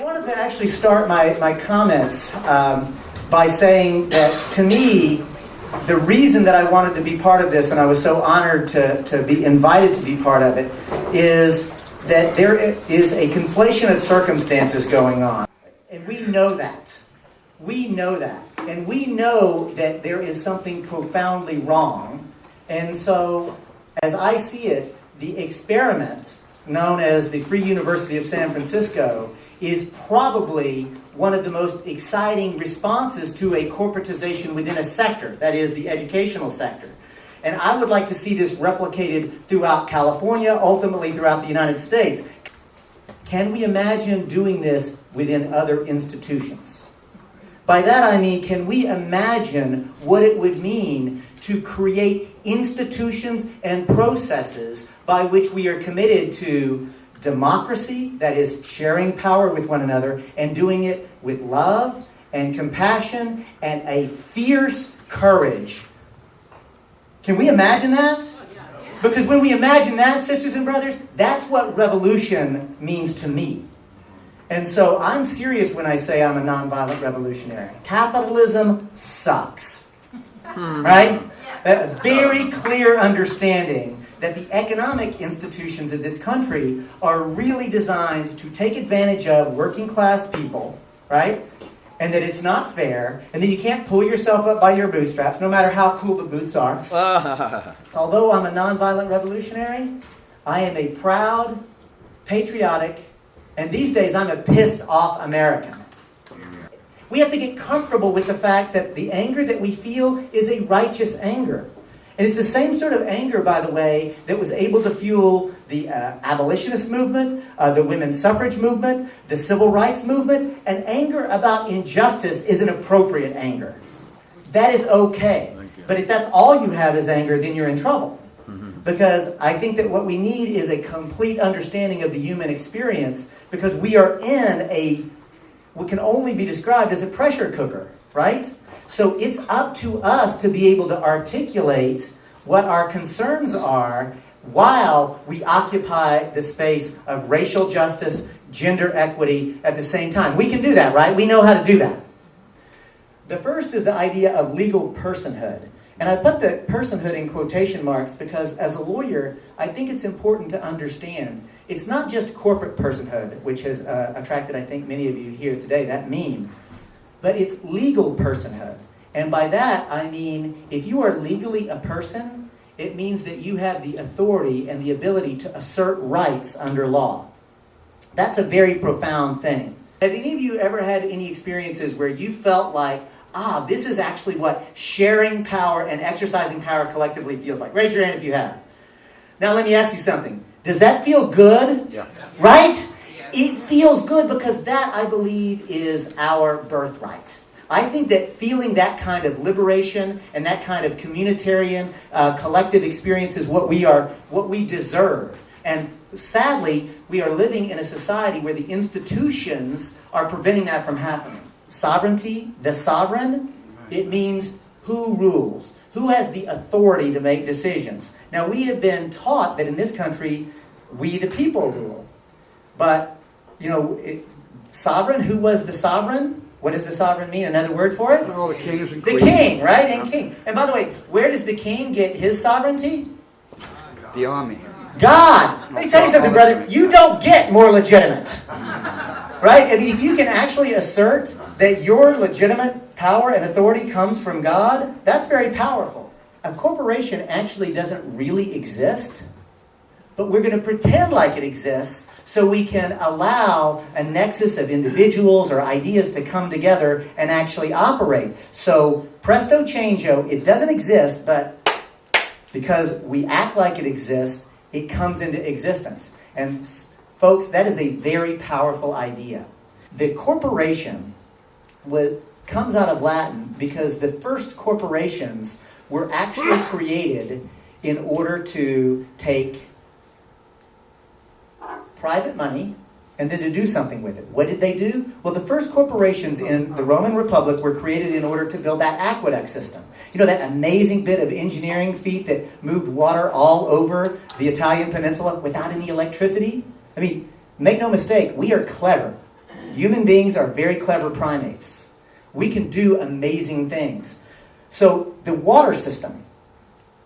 I wanted to actually start my comments by saying that, to me, the reason that I wanted to be part of this, and I was so honored to be invited to be part of it, is that there is a conflation of circumstances going on. And we know that. We know that. And we know that there is something profoundly wrong. And so, as I see it, the experiment known as the Free University of San Francisco is probably one of the most exciting responses to a corporatization within a sector, that is, the educational sector. And I would like to see this replicated throughout California, ultimately throughout the United States. Can we imagine doing this within other institutions? By that I mean, can we imagine what it would mean to create institutions and processes by which we are committed to democracy, that is, sharing power with one another, and doing it with love and compassion and a fierce courage? Can we imagine that? Because when we imagine that, sisters and brothers, that's what revolution means to me. And so I'm serious when I say I'm a nonviolent revolutionary. Capitalism sucks. Right? A very clear understanding that the economic institutions of this country are really designed to take advantage of working class people, right? And that it's not fair, and that you can't pull yourself up by your bootstraps, no matter how cool the boots are. Although I'm a nonviolent revolutionary, I am a proud, patriotic, and these days I'm a pissed off American. We have to get comfortable with the fact that the anger that we feel is a righteous anger. And it's the same sort of anger, by the way, that was able to fuel the abolitionist movement, the women's suffrage movement, the civil rights movement. And anger about injustice is an appropriate anger. That is okay. But if that's all you have is anger, then you're in trouble. Because I think that what we need is a complete understanding of the human experience, because we are in what can only be described as a pressure cooker, right? So it's up to us to be able to articulate what our concerns are while we occupy the space of racial justice, gender equity at the same time. We can do that, right? We know how to do that. The first is the idea of legal personhood. And I put the personhood in quotation marks because as a lawyer, I think it's important to understand it's not just corporate personhood, which has attracted, I think, many of you here today, that meme. But it's legal personhood. And by that, I mean, if you are legally a person, it means that you have the authority and the ability to assert rights under law. That's a very profound thing. Have any of you ever had any experiences where you felt like, this is actually what sharing power and exercising power collectively feels like? Raise your hand if you have. Now let me ask you something. Does that feel good? Yeah. Right? It feels good because that, I believe, is our birthright. I think that feeling that kind of liberation and that kind of communitarian, collective experience is what we deserve. And sadly, we are living in a society where the institutions are preventing that from happening. Sovereignty, the sovereign, it means who rules, who has the authority to make decisions. Now, we have been taught that in this country, we the people rule. But, sovereign, who was the sovereign? What does the sovereign mean? Another word for it? Oh, the kings and queens. The king, right? And king. And by the way, where does the king get his sovereignty? The army. God! Let me tell you something, brother. You don't get more legitimate. Right? I mean, if you can actually assert that your legitimate power and authority comes from God, that's very powerful. A corporation actually doesn't really exist, but we're going to pretend like it exists so we can allow a nexus of individuals or ideas to come together and actually operate. So, presto changeo, it doesn't exist, but because we act like it exists, it comes into existence. And folks, that is a very powerful idea. The corporation comes out of Latin because the first corporations were actually created in order to take private money and then to do something with it. What did they do? Well, the first corporations in the Roman Republic were created in order to build that aqueduct system. You know, that amazing bit of engineering feat that moved water all over the Italian peninsula without any electricity? I mean, make no mistake, we are clever. Human beings are very clever primates. We can do amazing things. So the water system,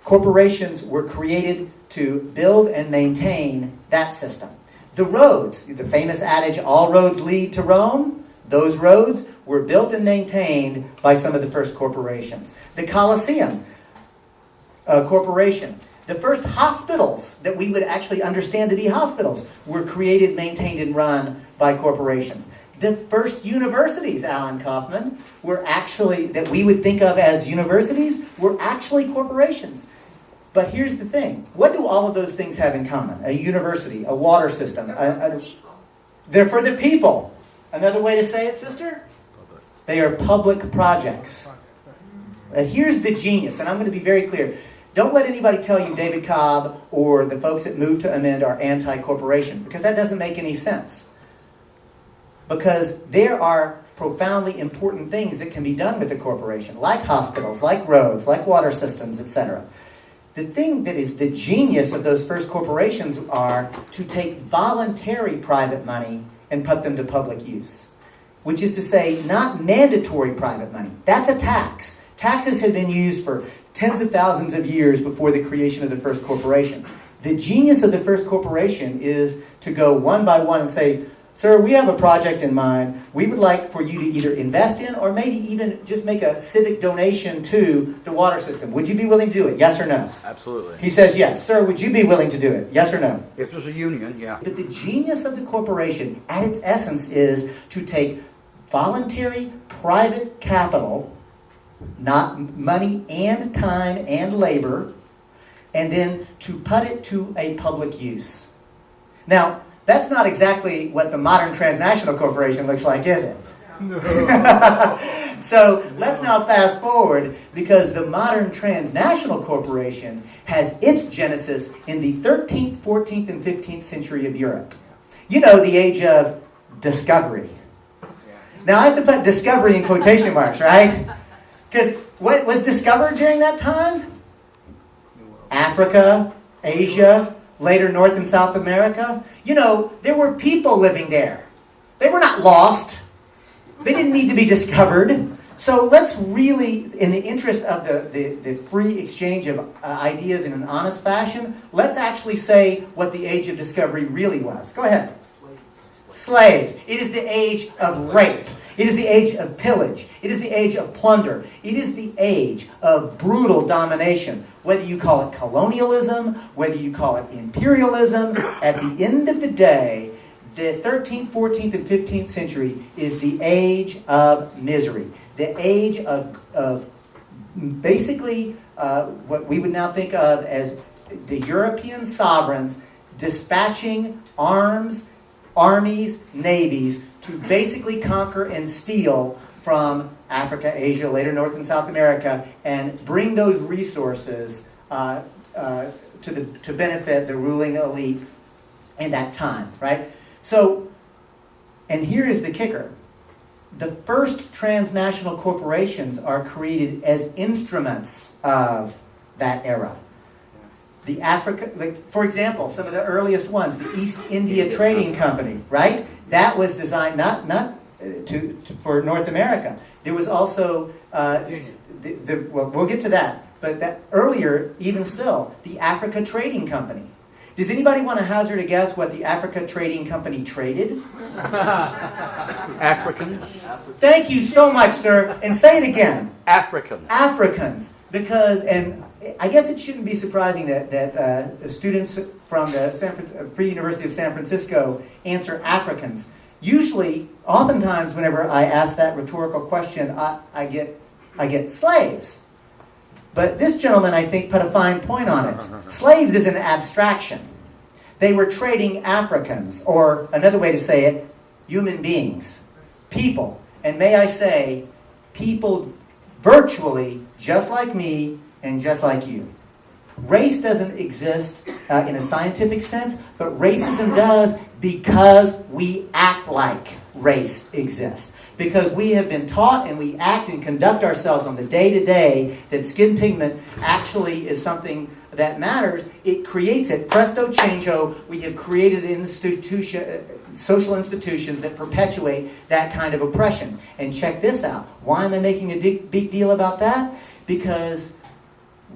corporations were created to build and maintain that system. The roads, the famous adage, all roads lead to Rome, those roads were built and maintained by some of the first corporations. The Colosseum corporation. The first hospitals that we would actually understand to be hospitals were created, maintained, and run by corporations. The first universities, Alan Kaufman, were actually, that we would think of as universities, were actually corporations. But here's the thing. What do all of those things have in common? A university, a water system. They're for the people. Another way to say it, sister? They are public projects. Here's the genius, and I'm going to be very clear. Don't let anybody tell you David Cobb or the folks at Move to Amend are anti-corporation, because that doesn't make any sense. Because there are profoundly important things that can be done with a corporation, like hospitals, like roads, like water systems, etc. The thing that is the genius of those first corporations are to take voluntary private money and put them to public use. Which is to say, not mandatory private money. That's a tax. Taxes had been used for tens of thousands of years before the creation of the first corporation. The genius of the first corporation is to go one by one and say, sir, we have a project in mind. We would like for you to either invest in or maybe even just make a civic donation to the water system. Would you be willing to do it? Yes or no? Absolutely. He says yes. Sir, would you be willing to do it? Yes or no? If there's a union, yeah. But the genius of the corporation, at its essence, is to take voluntary private capital, not money and time and labor, and then to put it to a public use. Now, that's not exactly what the modern transnational corporation looks like, is it? No. So let's now fast forward, because the modern transnational corporation has its genesis in the 13th, 14th, and 15th century of Europe. You know, the age of discovery. Now, I have to put discovery in quotation marks, right? Because what was discovered during that time? Africa, Asia, later North and South America. You know, there were people living there. They were not lost. They didn't need to be discovered. So let's really, in the interest of the free exchange of ideas in an honest fashion, let's actually say what the age of discovery really was. Go ahead. Slaves. It is the age of rape. It is the age of pillage. It is the age of plunder. It is the age of brutal domination. Whether you call it colonialism, whether you call it imperialism, at the end of the day, the 13th, 14th, and 15th century is the age of misery. The age of basically what we would now think of as the European sovereigns dispatching arms, armies, navies to basically conquer and steal from Africa, Asia, later North and South America, and bring those resources to benefit the ruling elite in that time, right? So, and here is the kicker. The first transnational corporations are created as instruments of that era. The Africa, like, for example, some of the earliest ones, the East India Trading Company, right? That was designed not for North America. There was also, well, we'll get to that, but that earlier, even still, the Africa Trading Company. Does anybody want to hazard a guess what the Africa Trading Company traded? Africans. Thank you so much, sir. And say it again. Africans. Africans. Because, and I guess it shouldn't be surprising that students from the Free University of San Francisco answer Africans. Usually, oftentimes, whenever I ask that rhetorical question, I get slaves. But this gentleman, I think, put a fine point on it. Slaves is an abstraction. They were trading Africans, or another way to say it, human beings, people. And may I say, people virtually just like me and just like you. Race doesn't exist in a scientific sense, but racism does because we act like race exists. Because we have been taught and we act and conduct ourselves on the day-to-day that skin pigment actually is something that matters, it creates it. Presto chango, we have created social institutions that perpetuate that kind of oppression. And check this out. Why am I making a big deal about that? Because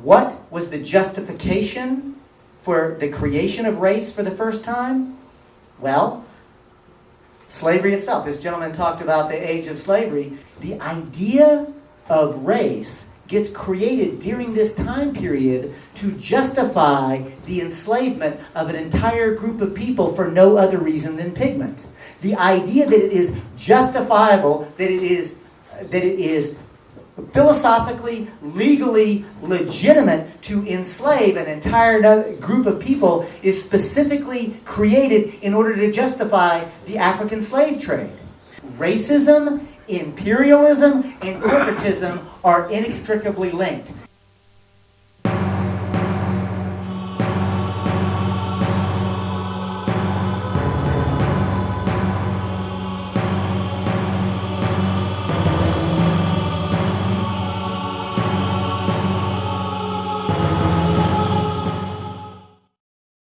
what was the justification for the creation of race for the first time? Well, slavery itself. This gentleman talked about the age of slavery. The idea of race gets created during this time period to justify the enslavement of an entire group of people for no other reason than pigment. The idea that it is justifiable, that it is philosophically, legally legitimate to enslave an entire group of people is specifically created in order to justify the African slave trade. Racism, imperialism, and corporatism are inextricably linked.